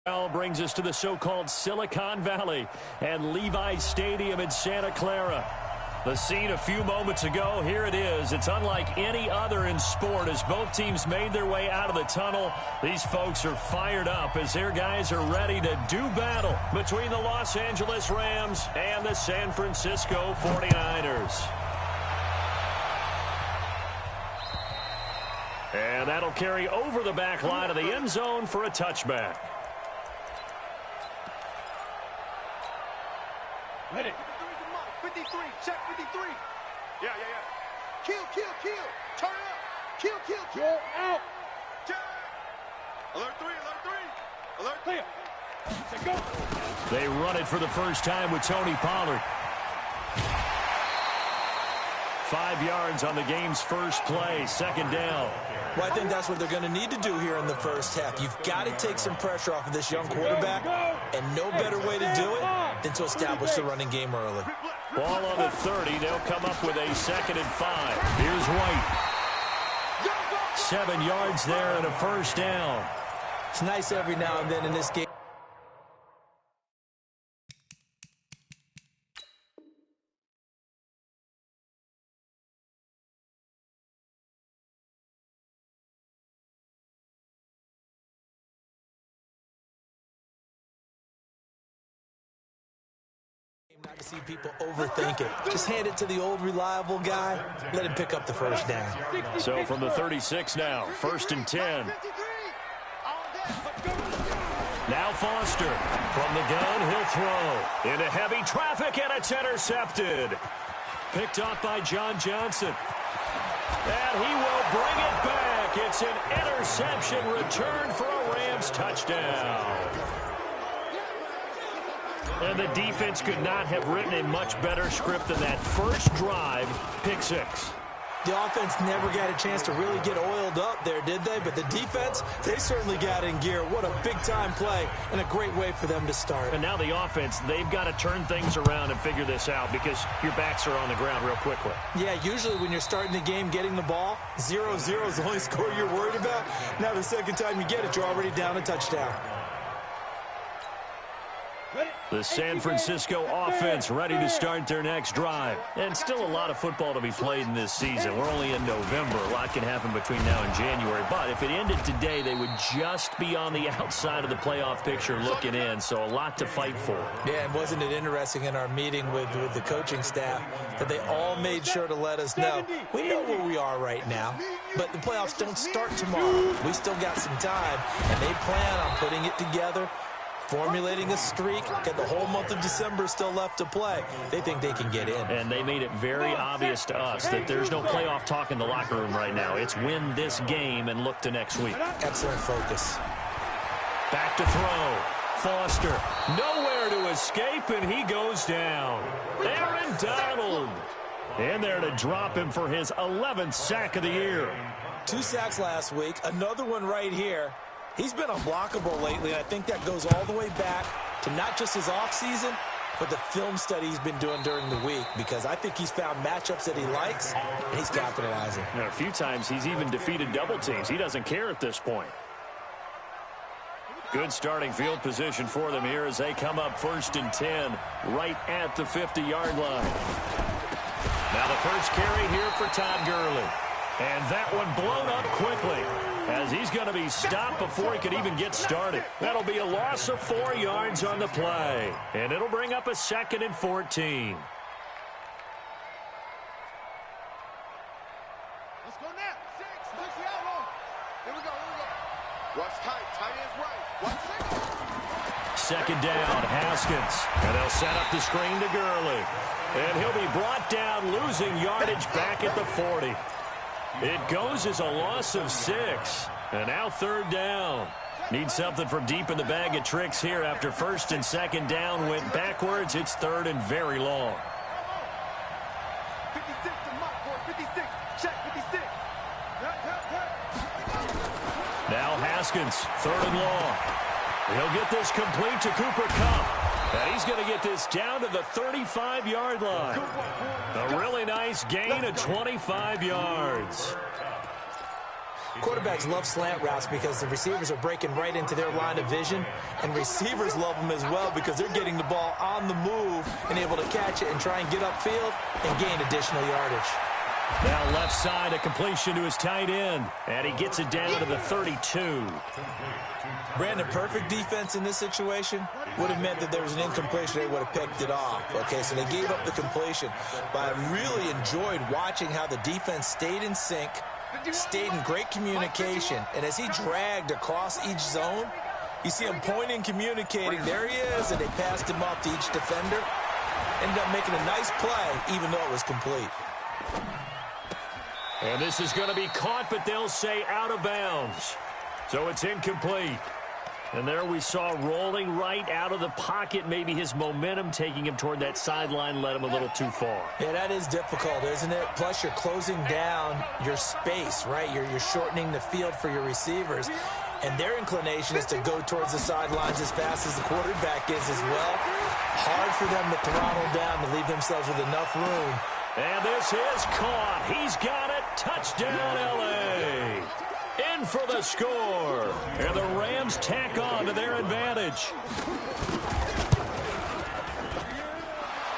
Now brings us to the so-called Silicon Valley and Levi's Stadium in Santa Clara. The scene a few moments ago, here it is. It's unlike any other in sport as both teams made their way out of the tunnel. These folks are fired up as their guys are ready to do battle between the Los Angeles Rams and the San Francisco 49ers. And that'll carry over the back line of the end zone for a touchback. Hit it. 53, check 53. Yeah. Kill. Turn up. Kill. Out. Check. Alert 3. Alert clear. Go. They run it for the first time with Tony Pollard. 5 yards on the game's first play, second down. Well, I think that's what they're going to need to do here in the first half. You've got to take some pressure off of this young quarterback, and no better way to do it than to establish the running game early. Ball on the 30. They'll come up with a 2nd and 5. Here's White. 7 yards there and a first down. It's nice every now and then in this game. Not to see people overthink it. Just hand it to the old reliable guy. Let him pick up the first down. So from the 36 now, 1st and 10. Now Foster from the gun. He'll throw into heavy traffic, and it's intercepted. Picked off by John Johnson. And he will bring it back. It's an interception return for a Rams touchdown. And the defense could not have written a much better script than that first drive, pick 6. The offense never got a chance to really get oiled up there, did they? But the defense, they certainly got in gear. What a big-time play and a great way for them to start. And now the offense, they've got to turn things around and figure this out because your backs are on the ground real quickly. Yeah, usually when you're starting the game getting the ball, 0-0 is the only score you're worried about. Now the second time you get it, you're already down a touchdown. The San Francisco offense ready to start their next drive. And still a lot of football to be played in this season. We're only in November. A lot can happen between now and January. But if it ended today, they would just be on the outside of the playoff picture looking in. So a lot to fight for. Yeah, and wasn't it interesting in our meeting with the coaching staff that they all made sure to let us know, we know where we are right now, but the playoffs don't start tomorrow. We still got some time, and they plan on putting it together, formulating a streak, got the whole month of December still left to play. They think they can get in. And they made it very obvious to us that there's no playoff talk in the locker room right now. It's win this game and look to next week. Excellent focus. Back to throw. Foster, nowhere to escape, and he goes down. Aaron Donald in there to drop him for his 11th sack of the year. 2 sacks last week, another one right here. He's been unblockable lately, and I think that goes all the way back to not just his offseason, but the film study he's been doing during the week, because I think he's found matchups that he likes, and he's capitalizing. And a few times he's even defeated double teams. He doesn't care at this point. Good starting field position for them here as they come up 1st and 10 right at the 50-yard line. Now the first carry here for Todd Gurley. And that one blown up quickly as he's going to be stopped before he could even get started. That'll be a loss of 4 yards on the play. And it'll bring up a 2nd and 14. Let's go now. 6. Let's see how long. Here we go. Watch tight. Tight ends right. Watch 2nd down, Haskins. And they'll set up the screen to Gurley. And he'll be brought down, losing yardage back at the 40. It goes as a loss of 6. And now 3rd down. Need something from deep in the bag of tricks here after 1st and 2nd down went backwards. It's 3rd and very long. 56 to Mike for 56. Check 56. Now Haskins, 3rd and long. He'll get this complete to Cooper Kupp. And he's going to get this down to the 35-yard line. A really nice gain of 25 yards. Quarterbacks love slant routes because the receivers are breaking right into their line of vision, and receivers love them as well because they're getting the ball on the move and able to catch it and try and get upfield and gain additional yardage. Now left side, a completion to his tight end, and he gets it down to the 32. Brandon, perfect defense in this situation would have meant that there was an incompletion. They would have picked it off. Okay, so they gave up the completion. But I really enjoyed watching how the defense stayed in sync, stayed in great communication. And as he dragged across each zone, you see him pointing, communicating. There he is, and they passed him off to each defender. Ended up making a nice play, even though it was complete. And this is going to be caught, but they'll say out of bounds. So it's incomplete. And there we saw rolling right out of the pocket. Maybe his momentum taking him toward that sideline led him a little too far. Yeah, that is difficult, isn't it? Plus, you're closing down your space, right? You're shortening the field for your receivers. And their inclination is to go towards the sidelines as fast as the quarterback is as well. Hard for them to throttle down to leave themselves with enough room. And this is caught. He's got it. Touchdown, L.A. In for the score. And the Rams tack on to their advantage.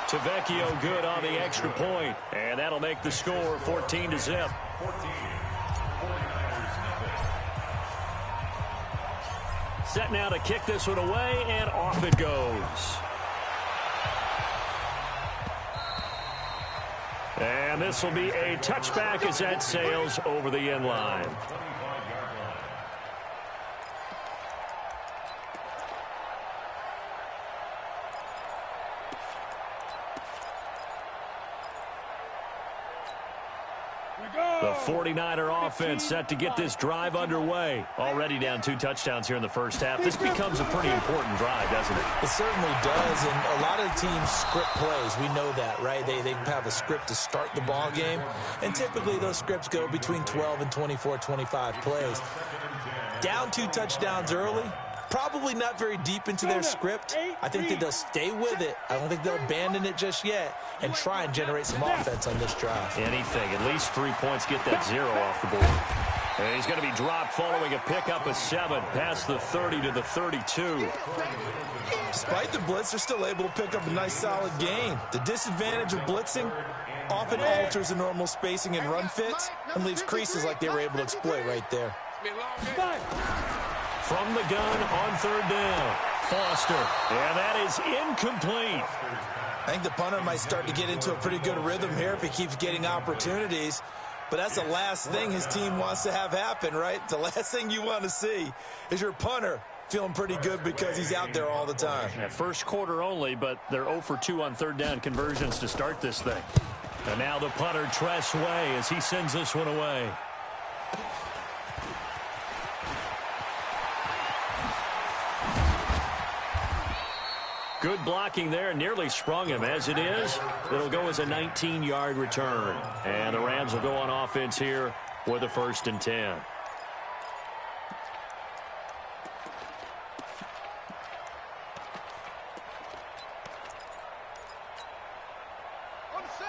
Tavecchio good on the extra point. And that'll make the score 14-0. Set now to kick this one away, and off it goes. And this will be a touchback as that sails over the end line. The 49er offense set to get this drive underway. Already down 2 touchdowns here in the first half. This becomes a pretty important drive, doesn't it? It certainly does, and a lot of teams script plays. We know that, right? They have a script to start the ball game, and typically those scripts go between 12 and 24, 25 plays. Down 2 touchdowns early, probably not very deep into their script. I think that they'll stay with it. I don't think they'll abandon it just yet and try and generate some offense on this drive. Anything. At least 3 points, get that 0 off the board. And he's going to be dropped following a pickup of 7 past the 30 to the 32. Despite the blitz, they're still able to pick up a nice solid gain. The disadvantage of blitzing often alters the normal spacing and run fits and leaves creases like they were able to exploit right there. From the gun on 3rd down, Foster. And that is incomplete. I think the punter might start to get into a pretty good rhythm here if he keeps getting opportunities. But that's the last thing his team wants to have happen, right? The last thing you want to see is your punter feeling pretty good because he's out there all the time. Yeah, first quarter only, but they're 0 for 2 on 3rd down conversions to start this thing. And now the punter, Tress Way, as he sends this one away. Good blocking there, nearly sprung him. As it is, it'll go as a 19-yard return. And the Rams will go on offense here with a 1st and 10.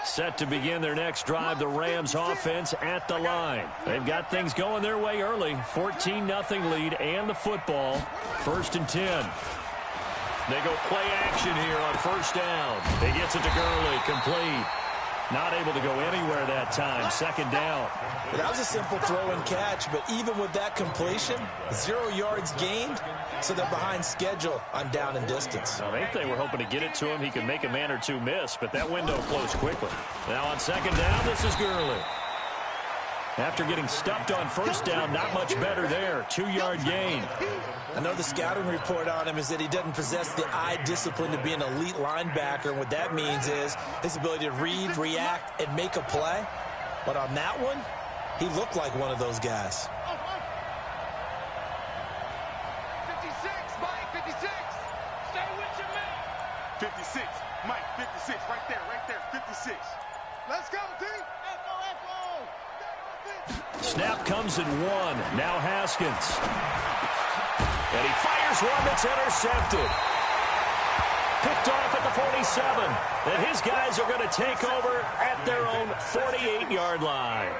Set to begin their next drive, the Rams offense at the line. They've got things going their way early. 14-0 lead and the football. 1st and 10. They go play action here on 1st down. He gets it to Gurley, complete. Not able to go anywhere that time. 2nd down. That was a simple throw and catch, but even with that completion, 0 yards gained, so they're behind schedule on down and distance. I think they were hoping to get it to him. He could make a man or 2 miss, but that window closed quickly. Now on 2nd down, this is Gurley. After getting stuffed on 1st down, not much better there. 2-yard gain. I know the scouting report on him is that he doesn't possess the eye discipline to be an elite linebacker. And what that means is his ability to read, react, and make a play. But on that one, he looked like one of those guys. 56, Mike, 56. Stay with your man. 56, Mike, 56, right there, 56. Let's go, team. Snap comes at 1. Now Haskins. And he fires one that's intercepted. Picked off at the 47. And his guys are going to take over at their own 48-yard line.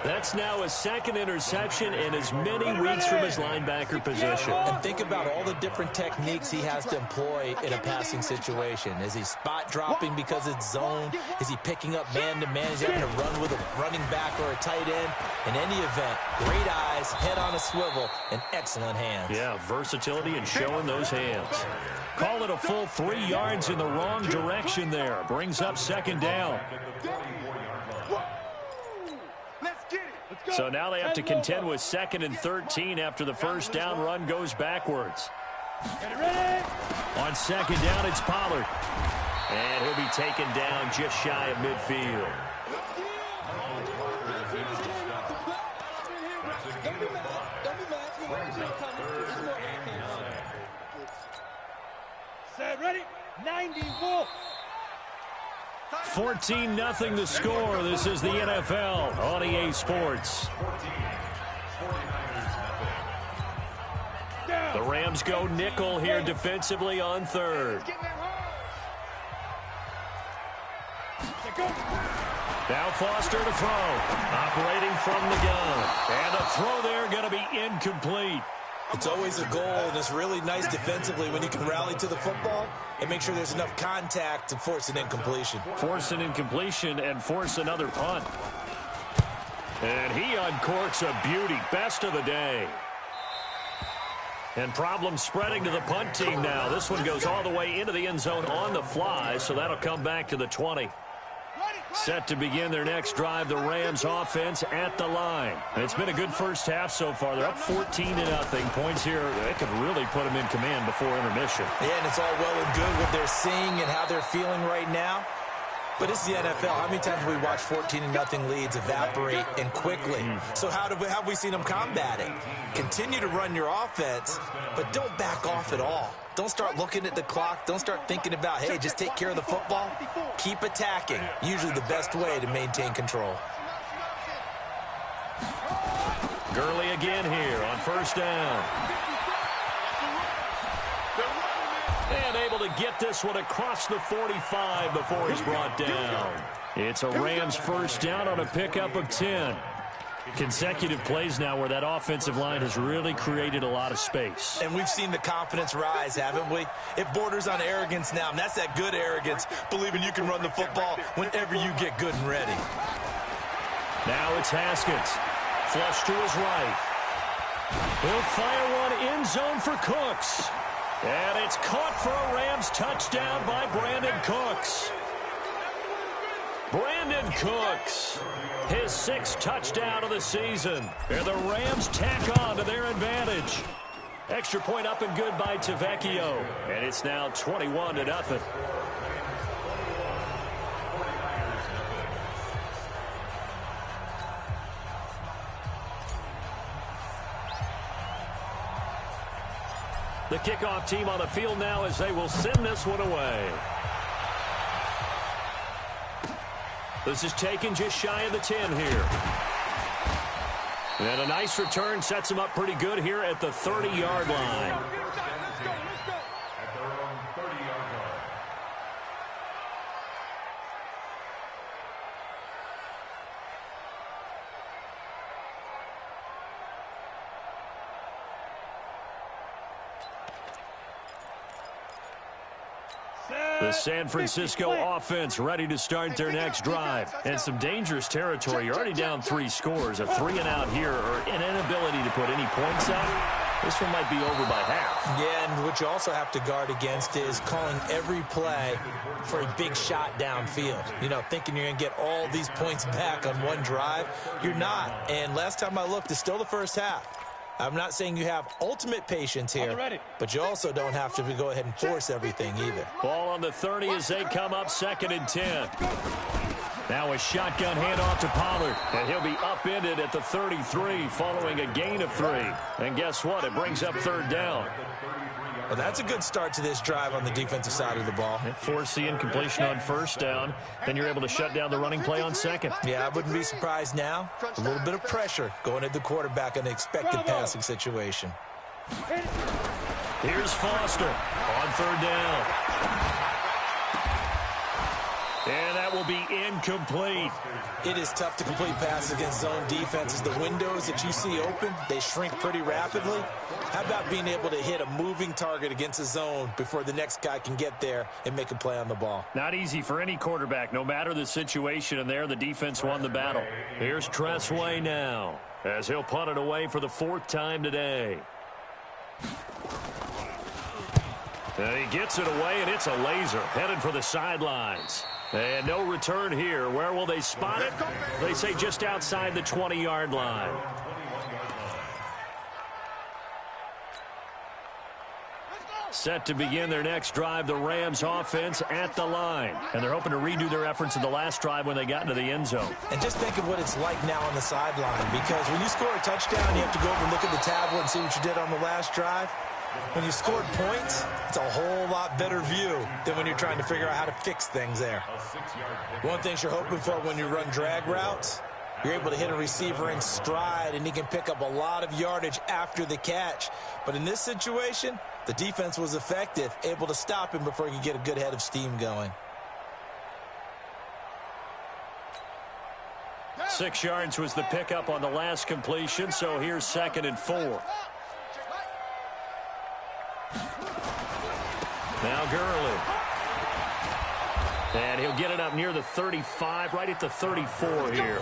That's now his second interception in as many weeks from his linebacker position. And think about all the different techniques he has to employ in a passing situation. Is he spot dropping because it's zone? Is he picking up man-to-man? Is he having to run with a running back or a tight end? In any event, great eyes, head on a swivel, and excellent hands. Yeah, versatility and showing those hands. Call it a full 3 yards in the wrong direction there. Brings up second down. So now they have to contend with 2nd and 13 after the first down run goes backwards. On second down, it's Pollard. And he'll be taken down just shy of midfield. Ready? 91. 14-0 the score. This is the NFL on EA Sports. The Rams go nickel here defensively on third. Now Foster to throw. Operating from the gun. And a throw there going to be incomplete. It's always a goal, and it's really nice defensively when you can rally to the football and make sure there's enough contact to force an incompletion. Force an incompletion and force another punt. And he uncorks a beauty. Best of the day. And problems spreading to the punt team now. This one goes all the way into the end zone on the fly, so that'll come back to the 20. Set to begin their next drive, the Rams offense at the line. And it's been a good first half so far. They're up 14-0. Points here, they could really put them in command before intermission. Yeah, and it's all well and good what they're seeing and how they're feeling right now. But it's the NFL. How many times have we watched 14-0 leads evaporate and quickly? So how have we seen them combat it? Continue to run your offense, but don't back off at all. Don't start looking at the clock. Don't start thinking about, hey, just take care of the football. Keep attacking. Usually the best way to maintain control. Gurley again here on first down. And able to get this one across the 45 before he's brought down. It's a Rams first down on a pickup of 10. Consecutive plays now where that offensive line has really created a lot of space. And we've seen the confidence rise, haven't we? It borders on arrogance now, and that's that good arrogance, believing you can run the football whenever you get good and ready. Now it's Haskins. Flush to his right. He'll fire one end zone for Cooks. And it's caught for a Rams touchdown by Brandon Cooks. Brandon Cooks, his 6th touchdown of the season. And the Rams tack on to their advantage. Extra point up and good by Tavecchio. And it's now 21-0. The kickoff team on the field now as they will send this one away. This is taken just shy of the 10 here. And a nice return sets him up pretty good here at the 30-yard line. The San Francisco offense ready to start their next drive. And some dangerous territory. You're already down 3 scores. A 3-and-out here or an inability to put any points up. This one might be over by half. Yeah, and what you also have to guard against is calling every play for a big shot downfield. You know, thinking you're going to get all these points back on one drive. You're not. And last time I looked, it's still the first half. I'm not saying you have ultimate patience here, but you also don't have to go ahead and force everything either. Ball on the 30 as they come up 2nd and 10. Now a shotgun handoff to Pollard, and he'll be upended at the 33 following a gain of 3. And guess what? It brings up 3rd down. Well, that's a good start to this drive on the defensive side of the ball. Force the incompletion on first down. Then you're able to shut down the running play on 2nd. Yeah, I wouldn't be surprised now. A little bit of pressure going at the quarterback in an expected passing situation. Here's Foster on 3rd down. And that will be incomplete. It is tough to complete passes against zone defenses. The windows that you see open, they shrink pretty rapidly. How about being able to hit a moving target against a zone before the next guy can get there and make a play on the ball? Not easy for any quarterback, no matter the situation, and there the defense won the battle. Here's Tressway now, as he'll punt it away for the 4th time today. And he gets it away, and it's a laser, headed for the sidelines. And no return here. Where will they spot it? They say just outside the 20-yard line. Set to begin their next drive, the Rams offense at the line. And they're hoping to redo their efforts in the last drive when they got into the end zone. And just think of what it's like now on the sideline, because when you score a touchdown, you have to go over and look at the tablet and see what you did on the last drive. When you scored points, it's a whole lot better view than when you're trying to figure out how to fix things there. One thing you're hoping for when you run drag routes, you're able to hit a receiver in stride, and he can pick up a lot of yardage after the catch. But in this situation, the defense was effective, able to stop him before he could get a good head of steam going. 6 yards was the pickup on the last completion, so here's 2nd and 4. Now Gurley. And he'll get it up near the 35, right at the 34 here.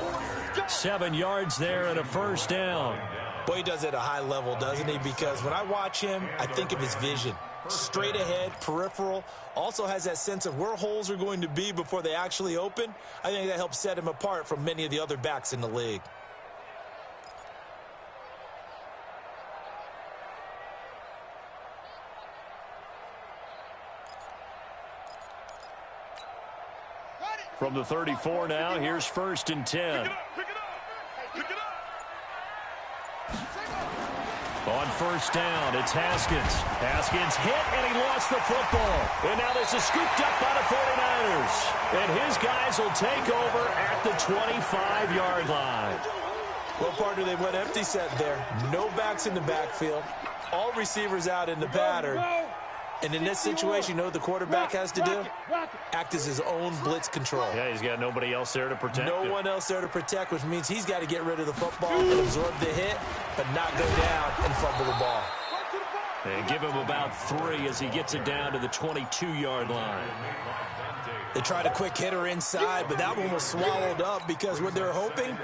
7 yards there and a 1st down. Boy, he does it at a high level, doesn't he? Because when I watch him, I think of his vision. Straight ahead, peripheral. Also has that sense of where holes are going to be before they actually open. I think that helps set him apart from many of the other backs in the league. From the 34 now, here's 1st and 10. On 1st down, it's Haskins. Haskins hit, and he lost the football. And now this is scooped up by the 49ers. And his guys will take over at the 25-yard line. Well, partner, they went empty set there. No backs in the backfield. All receivers out in the pattern. And in this situation, you know what the quarterback has to do? Act as his own blitz control. Yeah, he's got nobody else there to protect him. No one else there to protect, which means he's got to get rid of the football and absorb the hit, but not go down and fumble the ball. And give him about 3 as he gets it down to the 22-yard line. They tried a quick hitter inside, but that one was swallowed up because what they're hoping,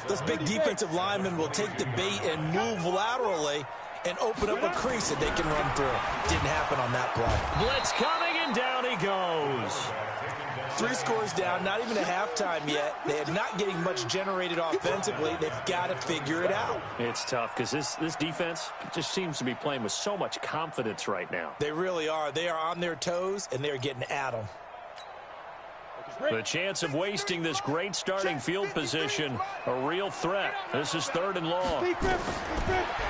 those big defensive linemen will take the bait and move laterally and open up a crease that they can run through. Didn't happen on that play. Blitz coming, and down he goes. 3 scores down, not even a halftime yet. They are not getting much generated offensively. They've got to figure it out. It's tough because this defense just seems to be playing with so much confidence right now. They really are. They are on their toes, and they're getting at them. The chance of wasting this great starting field position, a real threat. This is 3rd and long.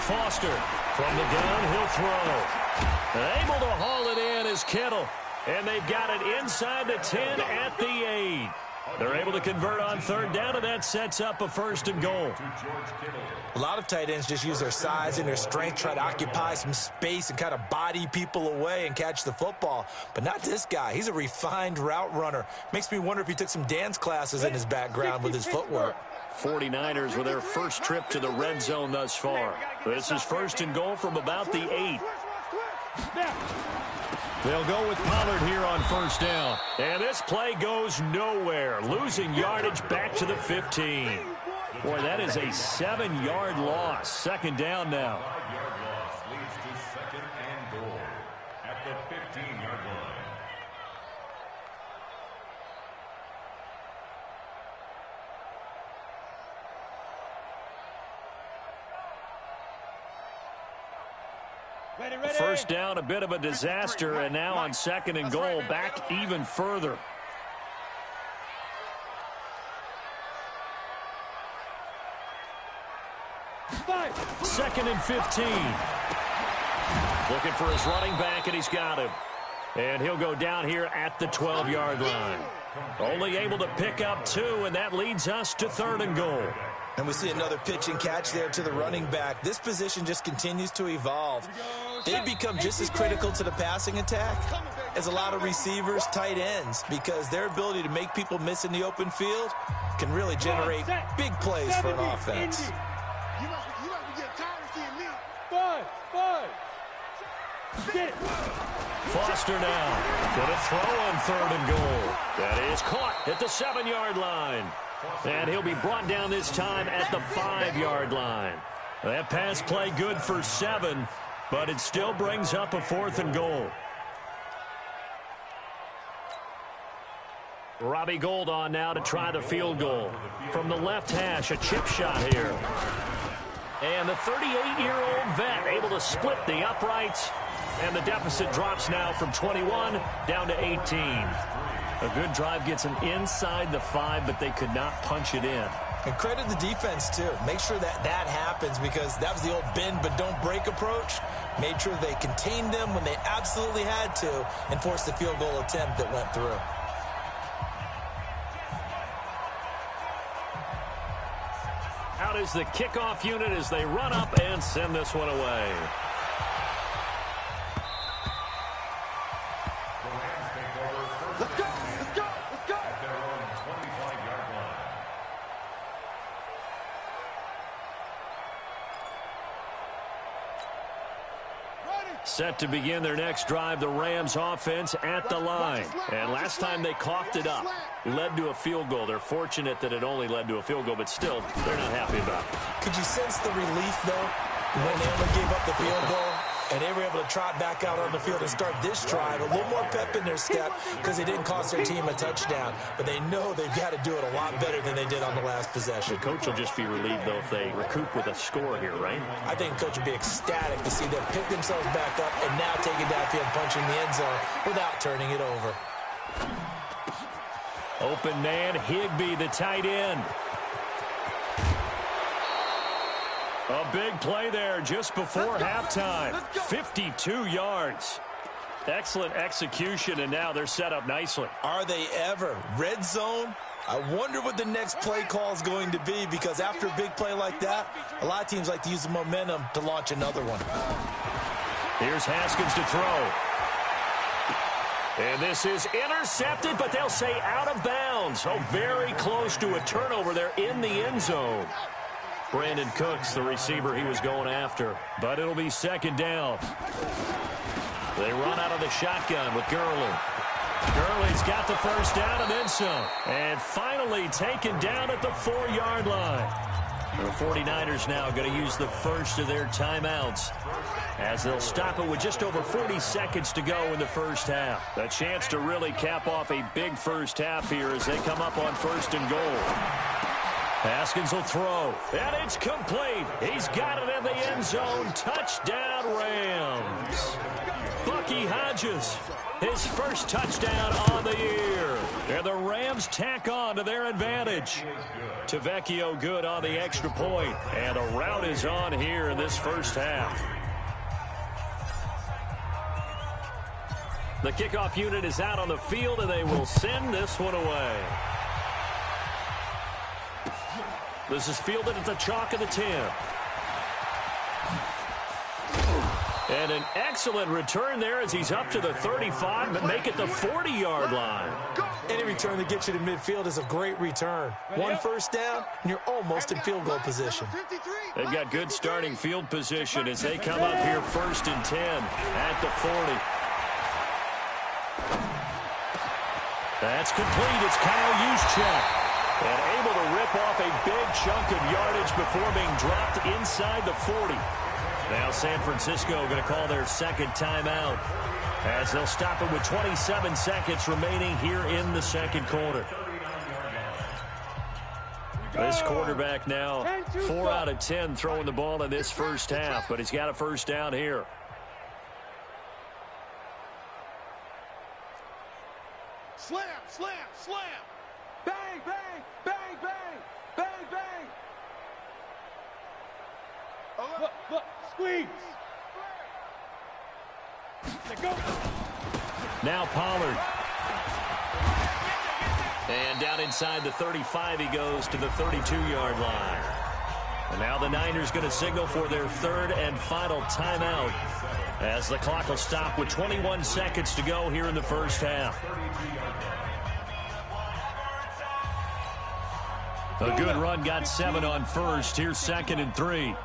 Foster from the gun, he'll throw. Able to haul it in is Kittle. And they've got it inside the 10 at the 8. They're able to convert on 3rd down, and that sets up a 1st and goal. A lot of tight ends just use their size and their strength, try to occupy some space and kind of body people away and catch the football. But not this guy. He's a refined route runner. Makes me wonder if he took some dance classes in his background with his footwork. 49ers with their first trip to the red zone thus far. This is 1st and goal from about the 8. They'll go with Pollard here on 1st down. And this play goes nowhere. Losing yardage back to the 15. Boy, that is a 7-yard loss. 2nd down now. Leads to 2nd and goal at the 15-yard line. Ready. 1st down, a bit of a disaster, and now on 2nd and goal, back even further. Second and 15. Looking for his running back, and he's got him. And he'll go down here at the 12-yard line. Only able to pick up 2, and that leads us to 3rd and goal. And we see another pitch and catch there to the running back. This position just continues to evolve. They become just as critical to the passing attack as a lot of receivers, tight ends, because their ability to make people miss in the open field can really generate big plays for an offense. You must be getting tired of seeing me. Foster now going to throw on 3rd and goal. That is caught at the 7-yard line. And he'll be brought down this time at the 5-yard line. That pass play good for 7, but it still brings up a 4th and goal. Robbie Gould on now to try the field goal. From the left hash, a chip shot here. And the 38-year-old vet able to split the uprights. And the deficit drops now from 21 down to 18. A good drive gets them inside the 5, but they could not punch it in. And credit the defense, too. Make sure that happens, because that was the old bend but don't break approach. Made sure they contained them when they absolutely had to and forced the field goal attempt that went through. Out is the kickoff unit as they run up and send this one away. Let's go. Set to begin their next drive, the Rams offense at the line. And last time they coughed it up, led to a field goal. They're fortunate that it only led to a field goal, but still, they're not happy about it. Could you sense the relief, though, when they only gave up the field goal? And they were able to trot back out on the field and start this drive. A little more pep in their step because they didn't cost their team a touchdown. But they know they've got to do it a lot better than they did on the last possession. The coach will just be relieved, though, if they recoup with a score here, right? I think the coach would be ecstatic to see them pick themselves back up and now take it downfield, punching the end zone without turning it over. Open man, Higbee, the tight end. A big play there just before halftime. 52 yards. Excellent execution, and now they're set up nicely. Are they ever? Red zone? I wonder what the next play call is going to be, because after a big play like that, a lot of teams like to use the momentum to launch another one. Here's Haskins to throw. And this is intercepted, but they'll say out of bounds. Oh, very close to a turnover there in the end zone. Brandon Cooks, the receiver he was going after. But it'll be 2nd down. They run out of the shotgun with Gurley. Gurley's got the first down and then some. And finally taken down at the 4-yard line. The 49ers now going to use the first of their timeouts as they'll stop it with just over 40 seconds to go in the first half. A chance to really cap off a big first half here as they come up on 1st and goal. Haskins will throw, and it's complete. He's got it in the end zone. Touchdown, Rams. Bucky Hodges, his first touchdown on the year. And the Rams tack on to their advantage. Tavecchio good on the extra point, and a rout is on here in this first half. The kickoff unit is out on the field, and they will send this one away. This is fielded at the chalk of the 10. And an excellent return there as he's up to the 35, but make it the 40-yard line. Any return that gets you to midfield is a great return. One first down, and you're almost in field goal position. They've got good starting field position as they come up here 1st and 10 at the 40. That's complete. It's Kyle Juszczyk. And able to rip off a big chunk of yardage before being dropped inside the 40. Now San Francisco going to call their 2nd timeout as they'll stop it with 27 seconds remaining here in the 2nd quarter. This quarterback now 4 out of 10 throwing the ball in this first half, but he's got a first down here. Slam, slam, slam. Bang, bang, bang, bang, bang, bang. Oh, look, squeeze. Go. Now Pollard. And down inside the 35 he goes to the 32-yard line. And now the Niners going to signal for their third and final timeout as the clock will stop with 21 seconds to go here in the first half. A good run got 7 on first. Here's 2nd and 3.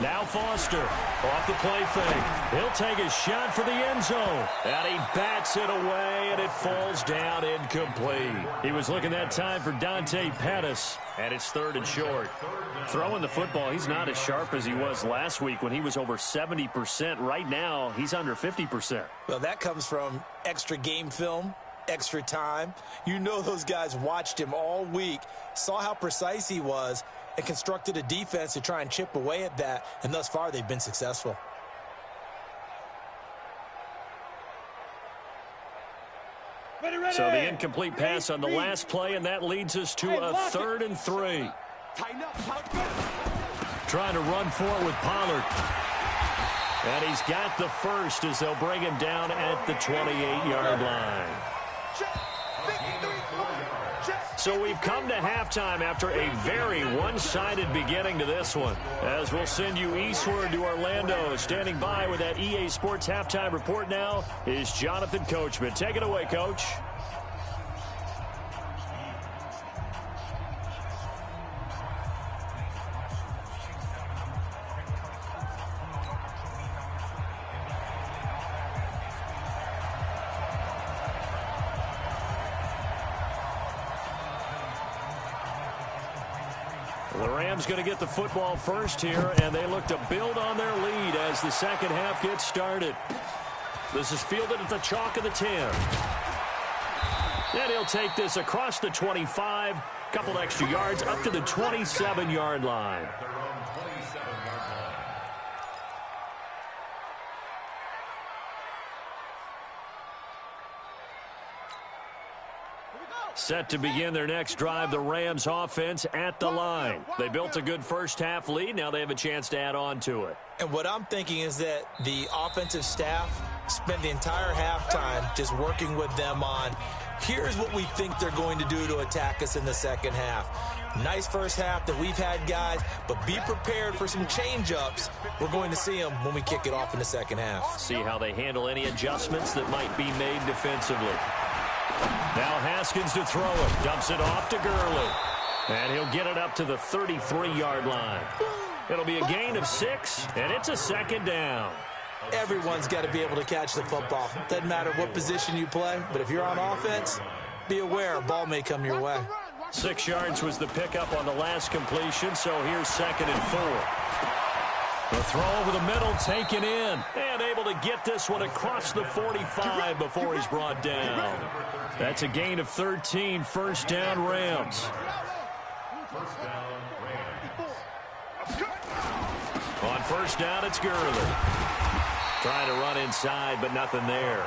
Now Foster off the play fake. He'll take a shot for the end zone. And he bats it away, and it falls down incomplete. He was looking that time for Dante Pettis, and it's 3rd and short. Throwing the football, he's not as sharp as he was last week when he was over 70%. Right now, he's under 50%. Well, that comes from extra game film, extra time. You know those guys watched him all week, saw how precise he was, and constructed a defense to try and chip away at that, and thus far they've been successful. So the incomplete pass on the last play, and that leads us to a 3rd and 3. Trying to run for it with Pollard. And he's got the first as they'll bring him down at the 28-yard line. So we've come to halftime after a very one-sided beginning to this one. As we'll send you eastward to Orlando. Standing by with that EA Sports halftime report now is Jonathan Coachman. Take it away, Coach. The Rams going to get the football first here, and they look to build on their lead as the second half gets started. This is fielded at the chalk of the 10. And he'll take this across the 25, couple extra yards up to the 27-yard line. Set to begin their next drive, the Rams offense at the line. They built a good first half lead. Now they have a chance to add on to it. And what I'm thinking is that the offensive staff spent the entire halftime just working with them on, here's what we think they're going to do to attack us in the second half. Nice first half that we've had, guys, but be prepared for some change-ups. We're going to see them when we kick it off in the second half. See how they handle any adjustments that might be made defensively. Now Haskins to throw it. Dumps it off to Gurley. And he'll get it up to the 33-yard line. It'll be a gain of 6, and it's a 2nd down. Everyone's got to be able to catch the football. Doesn't matter what position you play, but if you're on offense, be aware a ball may come your way. 6 yards was the pickup on the last completion, so here's 2nd and 4. The throw over the middle taken in, and able to get this one across the 45 before he's brought down. That's a gain of 13, first down Rams. On first down, it's Gurley. Trying to run inside, but nothing there.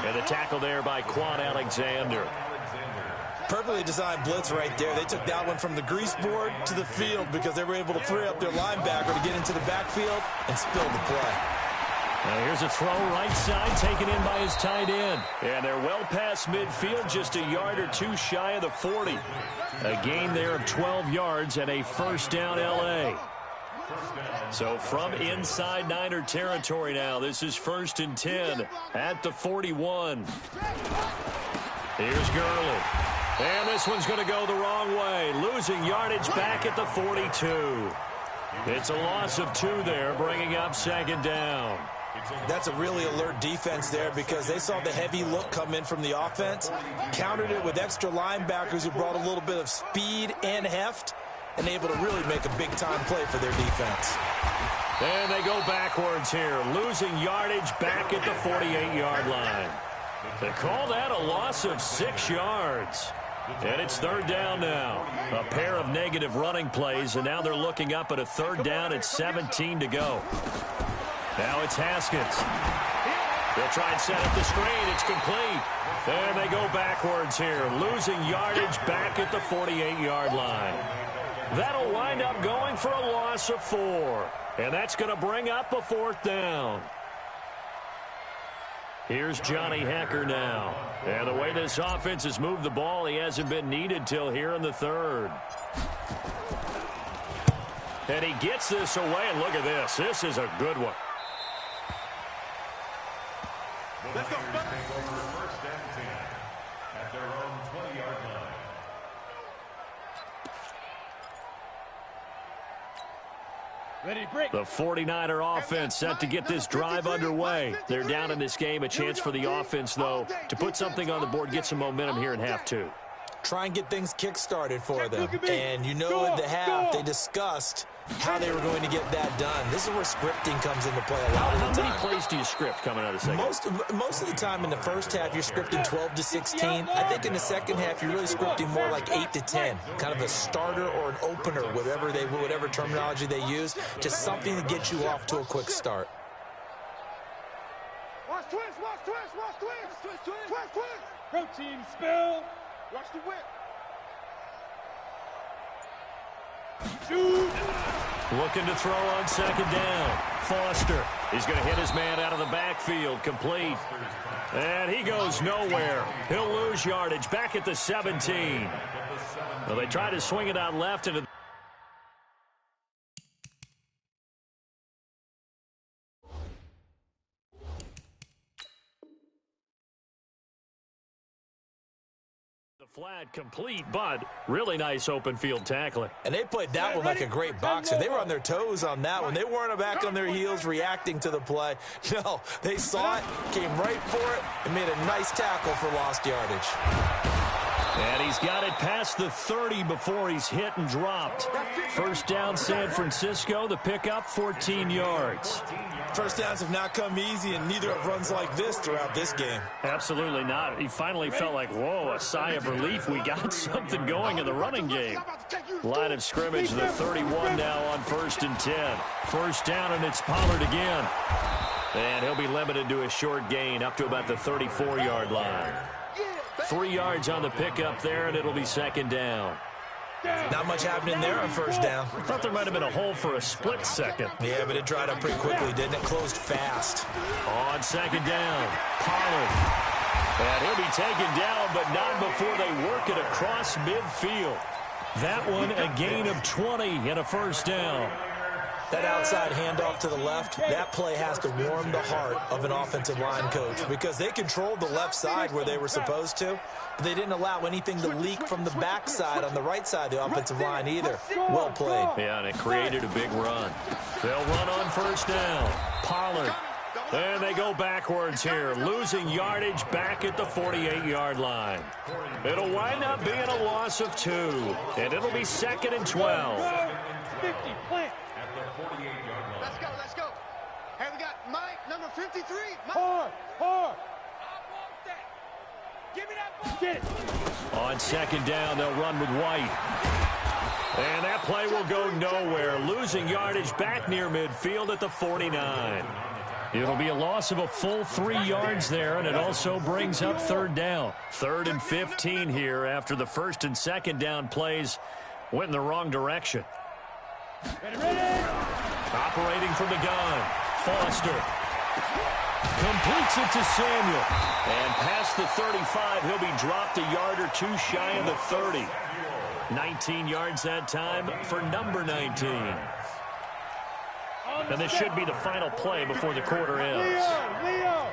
And the tackle there by Quan Alexander. Perfectly designed blitz right there. They took that one from the grease board to the field because they were able to free up their linebacker to get into the backfield and spill the play. Now here's a throw right side taken in by his tight end. And they're well past midfield, just a yard or two shy of the 40. A gain there of 12 yards and a first down L.A. So from inside Niner territory now, this is 1st and 10 at the 41. Here's Gurley. And this one's going to go the wrong way. Losing yardage back at the 42. It's a loss of 2 there, bringing up 2nd down. That's a really alert defense there because they saw the heavy look come in from the offense, countered it with extra linebackers who brought a little bit of speed and heft, and able to really make a big-time play for their defense. And they go backwards here, losing yardage back at the 48-yard line. They call that a loss of 6 yards. And it's 3rd down now. A pair of negative running plays, and now they're looking up at a 3rd down at 17 to go. Now it's Haskins. They'll try and set up the screen. It's complete. And they go backwards here, losing yardage back at the 48-yard line. That'll wind up going for a loss of 4. And that's going to bring up a 4th down. Here's Johnny Hekker now. And the way this offense has moved the ball, he hasn't been needed till here in the third. And he gets this away, and look at this. This is a good one. Let's go. First and 10 at their own 20-yard line. The 49er offense set to get this drive underway. They're down in this game. A chance for the offense, though, to put something on the board, get some momentum here in half two. Try and get things kick-started for them. And you know at the half they discussed how they were going to get that done. This is where scripting comes into play a lot of the time. How many plays do you script coming out of the second? Most of the time in the first half, you're scripting 12 to 16. I think in the second half, you're really scripting more like 8 to 10. Kind of a starter or an opener, whatever terminology they use. Just something to get you off to a quick start. Watch twist, watch twist, watch twist. Twist, twist, twist, twist. Protein spill. Watch the whip. Shoot. Looking to throw on second down. Foster. He's going to hit his man out of the backfield. Complete. And he goes nowhere. He'll lose yardage back at the 17. Well, they try to swing it out left into flat, complete, but really nice open field tackling. And they played that one like a great boxer. They were on their toes on that one. They weren't back on their heels reacting to the play. No, they saw it, came right for it, and made a nice tackle for lost yardage. And he's got it past the 30 before he's hit and dropped. First down, San Francisco. The pickup, 14 yards. First downs have not come easy, and neither have runs like this throughout this game. Absolutely not. He finally felt like, whoa, a sigh of relief. We got something going in the running game. Line of scrimmage, the 31 now on 1st and 10. First down, and it's Pollard again. And he'll be limited to a short gain up to about the 34-yard line. 3 yards on the pickup there, and it'll be second down. Not much happening there on first down. I thought there might have been a hole for a split second. Yeah, but it dried up pretty quickly, didn't it? Closed fast. On second down, Pollard. And he'll be taken down, but not before they work it across midfield. That one, a gain of 20 and a first down. That outside handoff to the left, that play has to warm the heart of an offensive line coach because they controlled the left side where they were supposed to, but they didn't allow anything to leak from the backside on the right side of the offensive line either. Well played. Yeah, and it created a big run. They'll run on first down. Pollard. And they go backwards here, losing yardage back at the 48-yard line. It'll wind up being a loss of 2, and it'll be 2nd and 12. 50, plant. Let's go, let's go. Hey, we got Mike, number 53. Mike. Hard. I want that. Give me that ball. Get it. On second down, they'll run with White. And that play will go nowhere, losing yardage back near midfield at the 49. It'll be a loss of a full 3 yards there, and it also brings up third down. 3rd and 15 here after the first and second down plays went in the wrong direction. Ready. Operating from the gun, Foster. Completes it to Samuel. And past the 35, he'll be dropped a yard or 2 shy of the 30. 19 yards that time for number 19. And this should be the final play before the quarter ends. Leo.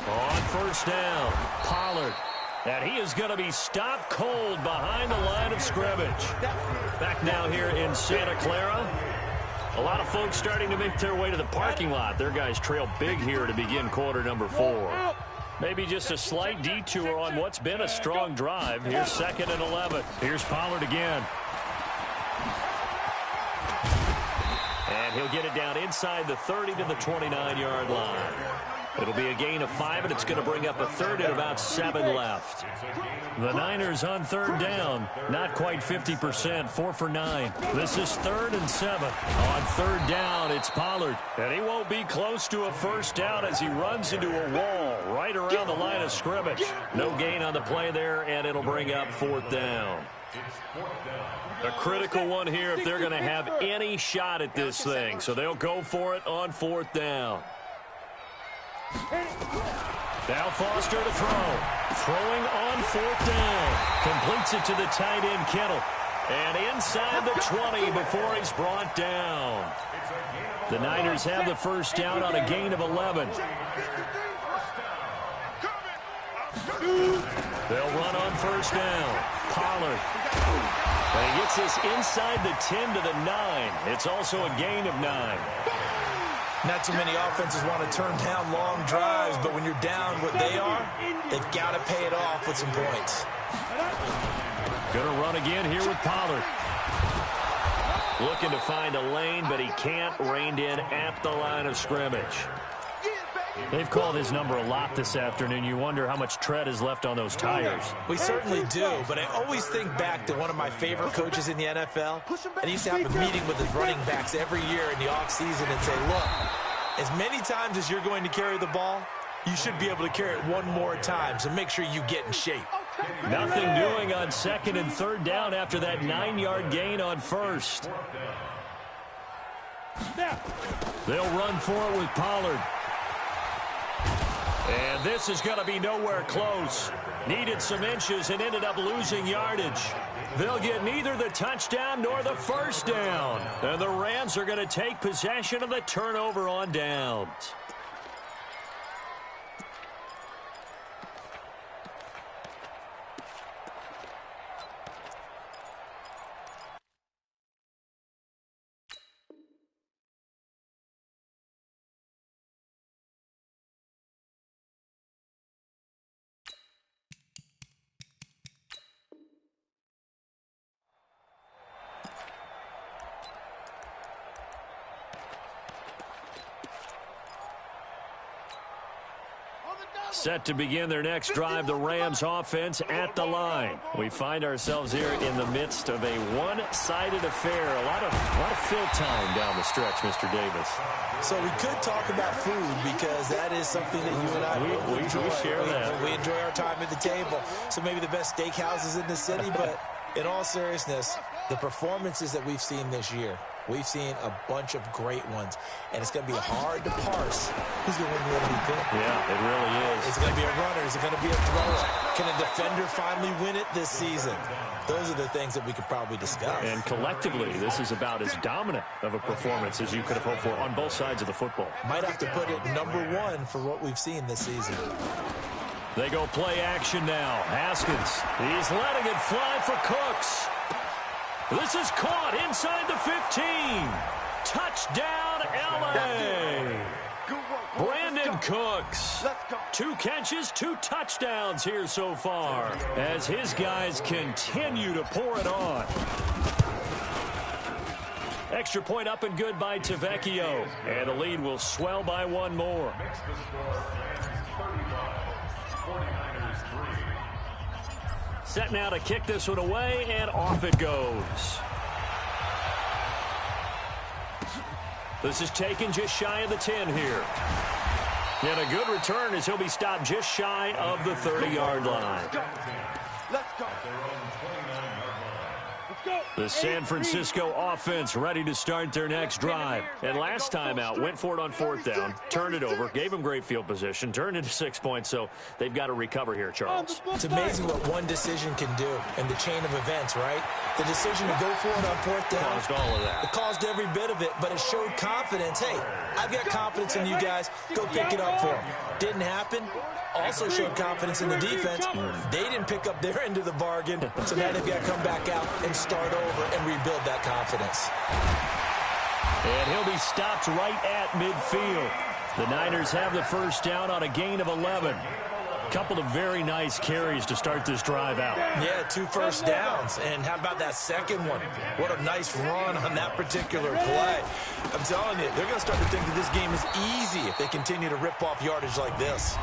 On first down, Pollard. And he is going to be stopped cold behind the line of scrimmage. Back now here in Santa Clara. A lot of folks starting to make their way to the parking lot. Their guys trail big here to begin quarter number 4. Maybe just a slight detour on what's been a strong drive. Here's 2nd and 11. Here's Pollard again. And he'll get it down inside the 30 to the 29-yard line. It'll be a gain of 5, and it's going to bring up a third and about 7 left. The Niners on third down, not quite 50%, 4 for 9. This is 3rd and 7. On third down, it's Pollard, and he won't be close to a first down as he runs into a wall right around the line of scrimmage. No gain on the play there, and it'll bring up 4th down. A critical one here if they're going to have any shot at this thing. So they'll go for it on 4th down. Now Foster to throw. Throwing on 4th down. Completes it to the tight end, Kittle. And inside the 20 before he's brought down. The Niners have the first down on a gain of 11. They'll run on first down. Pollard. And he gets this inside the 10 to the 9. It's also a gain of 9. Not too many offenses want to turn down long drives, but when you're down what they are, they've got to pay it off with some points. Going to run again here with Pollard. Looking to find a lane, but he can't. Reined in at the line of scrimmage. They've called his number a lot this afternoon. You wonder how much tread is left on those tires. We certainly do, but I always think back to one of my favorite coaches in the NFL. And he used to have a meeting with his running backs every year in the offseason and say, look, as many times as you're going to carry the ball, you should be able to carry it one more time, so make sure you get in shape. Nothing doing on 2nd and 3rd down after that 9-yard gain on 1st. They'll run for it with Pollard. And this is going to be nowhere close. Needed some inches and ended up losing yardage. They'll get neither the touchdown nor the first down. And the Rams are going to take possession of the turnover on downs. Set to begin their next drive, the Rams offense at the line. We find ourselves here in the midst of a one-sided affair. A lot of fill time down the stretch, Mr. Davis. So we could talk about food because that is something that you and I we share that. We enjoy our time at the table. So maybe the best steakhouses in the city, but in all seriousness, the performances that we've seen this year, we've seen a bunch of great ones, and it's going to be hard to parse who's going to win the MVP. Yeah, it really is. Is it going to be a runner? Is it going to be a thrower? Can a defender finally win it this season? Those are the things that we could probably discuss. And collectively, this is about as dominant of a performance as you could have hoped for on both sides of the football. Might have to put it #1 for what we've seen this season. They go play action now. Haskins, he's letting it fly for Cooks. This is caught inside the 15. Touchdown, L.A. Brandon Cooks. 2 catches, 2 touchdowns here so far as his guys continue to pour it on. Extra point up and good by Tavecchio. And the lead will swell by 1 more. Set now to kick this one away, and off it goes. This is taken just shy of the 10 here. And a good return as he'll be stopped just shy of the 30-yard line. Let's go. The San Francisco offense ready to start their next drive. And last time out, went for it on 4th down, turned it over, gave them great field position, turned into 6 points, so they've got to recover here, Charles. It's amazing what one decision can do in the chain of events, right? The decision to go for it on 4th down. Caused all of that. It caused every bit of it, but it showed confidence. Hey, I've got confidence in you guys. Go pick it up for them. Didn't happen. Also showed confidence in the defense. They didn't pick up their end of the bargain, so now they've got to come back out and start over and rebuild that confidence. And he'll be stopped right at midfield. The Niners have the first down on a gain of 11. Couple of very nice carries to start this drive out. Yeah, 2 first downs. And how about that second one? What a nice run on that particular play. I'm telling you, they're going to start to think that this game is easy if they continue to rip off yardage like this.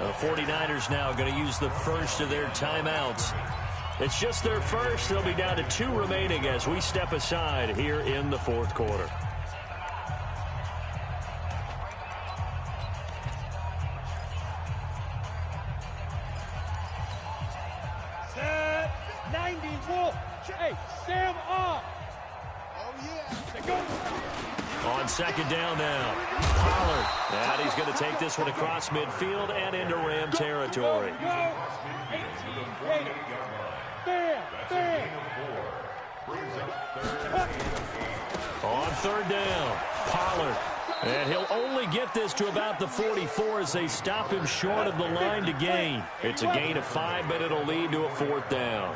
The 49ers now going to use the first of their timeouts. It's just their first. They'll be down to 2 remaining as we step aside here in the fourth quarter. Set 90 Wolf. Hey, Sam off. Oh, yeah. Go. On second down now, Pollard. And he's going to take this one across midfield and into Ram territory. Go. Bam. On third down, Pollard. And he'll only get this to about the 44 as they stop him short of the line to gain. It's a gain of 5, but it'll lead to a 4th down.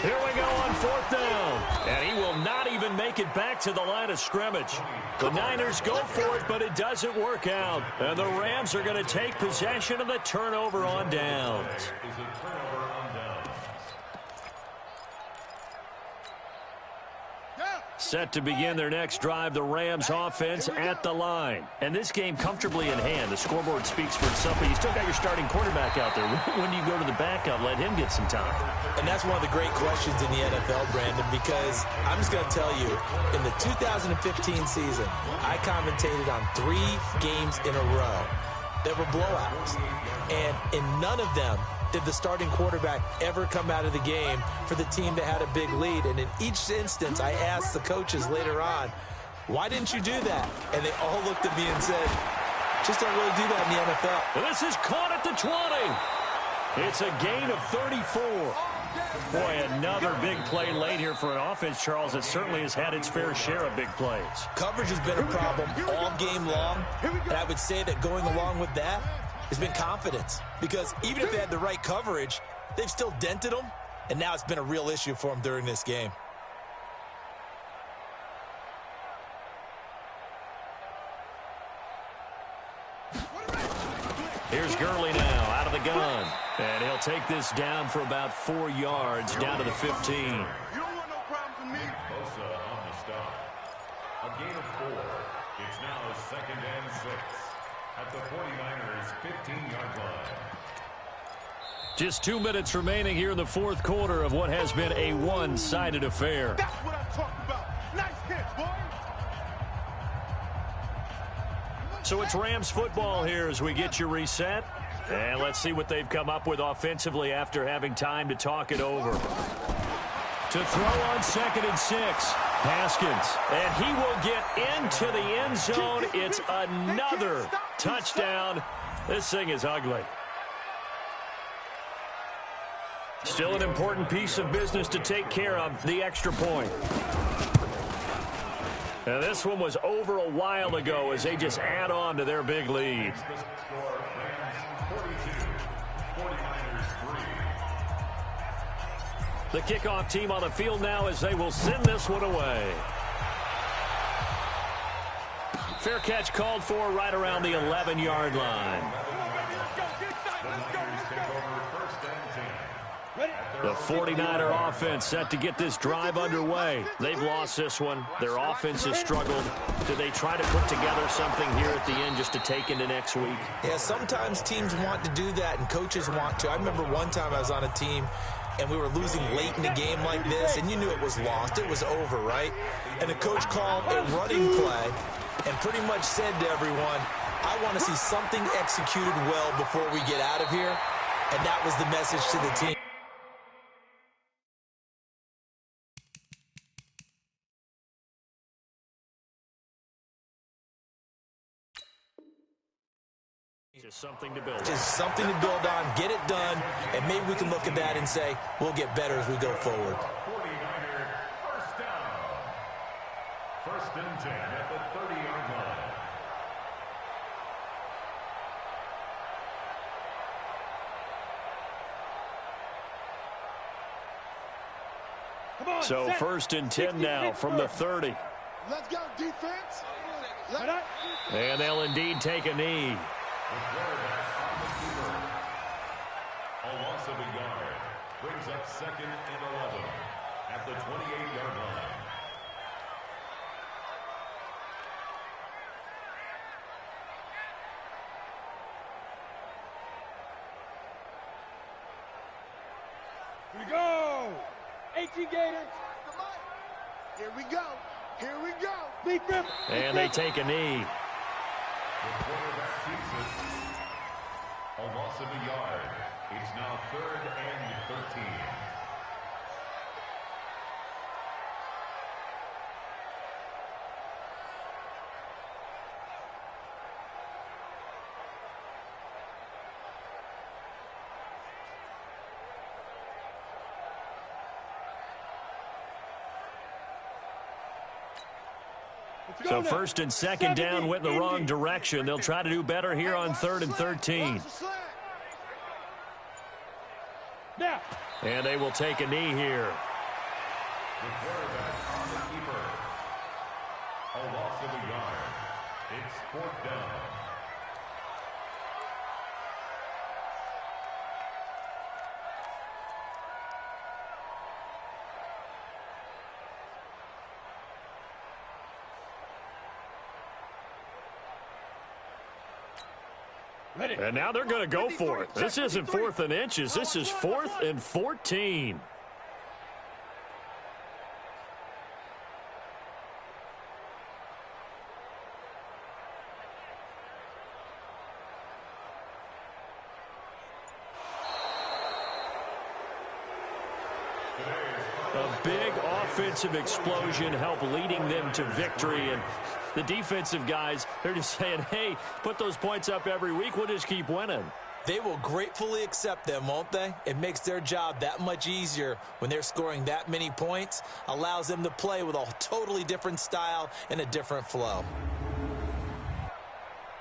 Here we go on 4th down. And he will not even make it back to the line of scrimmage. The Niners go for it, but it doesn't work out. And the Rams are going to take possession of the turnover on downs. Set to begin their next drive, the Rams offense at the line. And this game comfortably in hand. The scoreboard speaks for itself, but you still got your starting quarterback out there. When do you go to the backup, let him get some time? And that's one of the great questions in the NFL, Brandon, because I'm just going to tell you, in the 2015 season, I commentated on 3 games in a row that were blowouts. And in none of them did the starting quarterback ever come out of the game for the team that had a big lead. And in each instance, I asked the coaches later on, why didn't you do that? And they all looked at me and said, just don't really do that in the NFL. And this is caught at the 20. It's a gain of 34. Boy, another big play late here for an offense, Charles, that certainly has had its fair share of big plays. Coverage has been a problem all game long. And I would say that going along with that has been confidence, because even if they had the right coverage, they've still dented them, and now it's been a real issue for them during this game. Here's Gurley now out of the gun, and he'll take this down for about 4 yards, down to the 15. You don't want no problems with me. Bosa on the stop. A gain of 4. It's now 2nd and 6. At the 49ers' 15-yard line. Just 2 minutes remaining here in the fourth quarter of what has been a one-sided affair. That's what I'm talking about. Nice hit, boy. So it's Rams football here as we get you reset. And let's see what they've come up with offensively after having time to talk it over. To throw on 2nd and 6. Haskins, and he will get into the end zone. It's another touchdown. This thing is ugly. Still an important piece of business to take care of, the extra point. And this one was over a while ago as they just add on to their big lead. The kickoff team on the field now as they will send this one away. Fair catch called for right around the 11-yard line. The 49er offense set to get this drive underway. They've lost this one. Their offense has struggled. Do they try to put together something here at the end just to take into next week? Yeah, sometimes teams want to do that and coaches want to. I remember one time I was on a team and we were losing late in the game like this, and you knew it was lost. It was over, right? And the coach called a running play and pretty much said to everyone, I want to see something executed well before we get out of here. And that was the message to the team. Just something to build on. Just something to build on, get it done, and maybe we can look at that and say, we'll get better as we go forward. 49er first down. 1st and 10 at the 30-yard line. So 1st and 10 now from the 30. Let's go, defense. And they'll indeed take a knee. A loss of a yard brings up 2nd and 11 at the 28-yard line. Here we go. 18 Gators. Here we go. Here we go. Deep grip. And they take a knee. The quarterback keeps it. A loss of a yard. It's now 3rd and 13. So 1st and 2nd down went in the wrong direction. They'll try to do better here on 3rd and 13. And they will take a knee here. The quarterback on the keeper. A loss of a yard. It's 4th down. And now they're going to go for it. This isn't 4th and inches. This is 4th and 14. A big offensive explosion helped leading them to victory. And the defensive guys, they're just saying, hey, put those points up every week. We'll just keep winning. They will gratefully accept them, won't they? It makes their job that much easier when they're scoring that many points. Allows them to play with a totally different style and a different flow.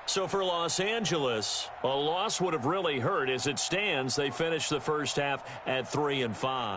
So for Los Angeles, a loss would have really hurt. As it stands, they finished the first half at 3-5.